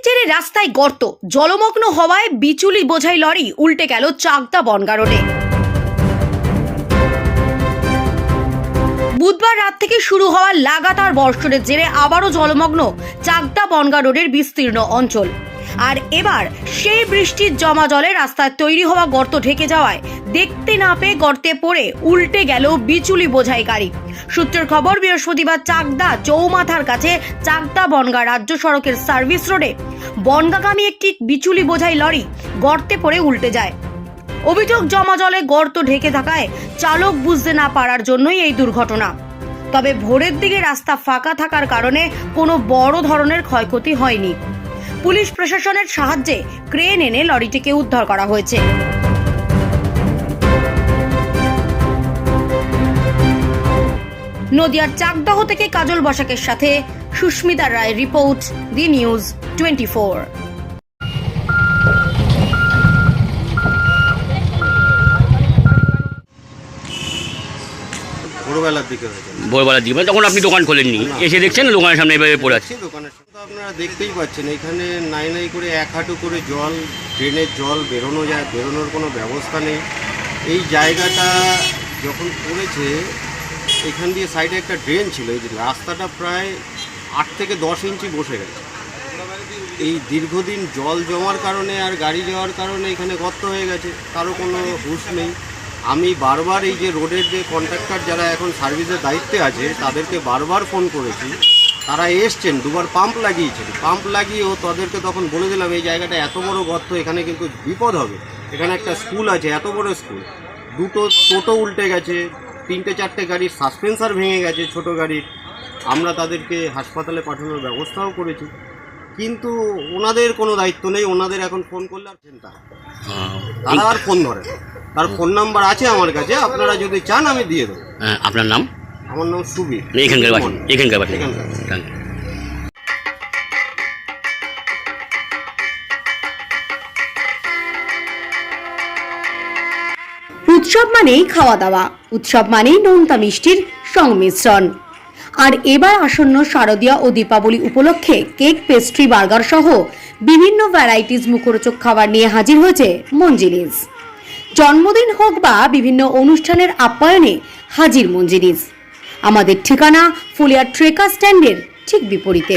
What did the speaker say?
জেরে রাস্তায় গর্ত, জলমগ্ন হওয়ায় বিচুলি বোঝাই লরি উল্টে গেল চাকদা বনগা রোডে। বুধবার রাত থেকে শুরু হওয়া লাগাতার বর্ষণের জেরে আবারও জলমগ্ন চাকদা বনগা রোডের বিস্তীর্ণ অঞ্চল। আর এবার সেই বৃষ্টির জমা জলে রাস্তায় তৈরি হওয়া গর্ত ঢেকে যাওয়ায় দেখতে না পেয়ে গর্তে পড়ে উল্টে গেল বিচুলি বোঝাই গাড়ি। সূত্রের খবর, বৃহস্পতিবার চাকদা চৌমাথার কাছে চাকদা বনগা রাজ্য সড়কের সার্ভিস রোডে বনগাগামী একটি বিচুলি বোঝাই লরি গর্তে পড়ে উল্টে যায়। অভিযোগ, জমা জলে গর্ত ঢেকে থাকায় চালক বুঝতে না পারার জন্যই এই দুর্ঘটনা। তবে ভোরের দিকে রাস্তা ফাঁকা থাকার কারণে কোনো বড় ধরনের ক্ষয়ক্ষতি হয়নি। পুলিশ প্রশাসনের সাহায্যে ক্রেন এনে লরিটিকে উদ্ধার করা হয়েছে। নদিয়ার চাকদহ থেকে কাজল বসাকের সাথে সুস্মিতা রায় রিপোর্ট, দি নিউজ 24। ভোরবেলার দিকে হয়েছে। ভোরবেলার দিকে তখন আপনি দোকান খোলেননি, এসে দেখছেন দোকানের সামনে এভাবে পড়ে আছে। দোকানের সামনে তো আপনারা দেখতেই পাচ্ছেন, এখানে নাই নাই করে এক হাঁটু করে জল, ড্রেনের জল বেরোনো যায়, বেরোনোর কোনো ব্যবস্থা নেই। এই জায়গাটা যখন পড়েছে, এখান দিয়ে সাইডে একটা ড্রেন ছিল, এই যে রাস্তাটা প্রায় 8 থেকে 10 ইঞ্চি বসে গেছে। এই দীর্ঘদিন জল জমার কারণে আর গাড়ি যাওয়ার কারণে এখানে গর্ত হয়ে গেছে, কারো কোনো হুঁশ নেই। আমি বারবার এই যে রোডের যে কন্ট্রাক্টর যারা এখন সার্ভিসের দায়িত্বে আছে তাদেরকে বারবার ফোন করেছি, তারা এসছেন, দুবার পাম্প লাগিয়েছেন। পাম্প লাগিয়েও তাদেরকে তখন বলে দিলাম এই জায়গাটা এত বড় গর্ত, এখানে কিন্তু বিপদ হবে। এখানে একটা স্কুল আছে, এত বড় স্কুল, 2টো টোটো উল্টে গেছে, 3-4টে গাড়ির সাসপেন্সার ভেঙে গেছে ছোট গাড়ির। আমরা তাদেরকে হাসপাতালে পাঠানোর ব্যবস্থাও করেছি, কিন্তু ওনাদের কোনো দায়িত্ব নেই। ওনাদের এখন ফোন করলে আর চিন্তা, তারা আর ফোন ধরে না। তার ফোন নাম্বার আছে আমার কাছে, আপনারা যদি চান আমি দিয়ে দেবো। আপনার নাম? আমার নাম সুবীর। এখানকার এখানকার উৎসব মানেই খাওয়া দাওয়া, উৎসব মানেই নোনতা মিষ্টির সংমিশ্রণ। আর এবার আসন্ন শারদীয়া ও দীপাবলি উপলক্ষে কেক, পেস্ট্রি, বার্গার সহ বিভিন্ন ভ্যারাইটিস মুখরোচক খাবার নিয়ে হাজির হয়েছে মঞ্জিনিস। জন্মদিন হোক বা বিভিন্ন অনুষ্ঠানের আপ্যায়নে হাজির মঞ্জিনিস। আমাদের ঠিকানা ফুলিয়া ট্রেকার স্ট্যান্ডের ঠিক বিপরীতে।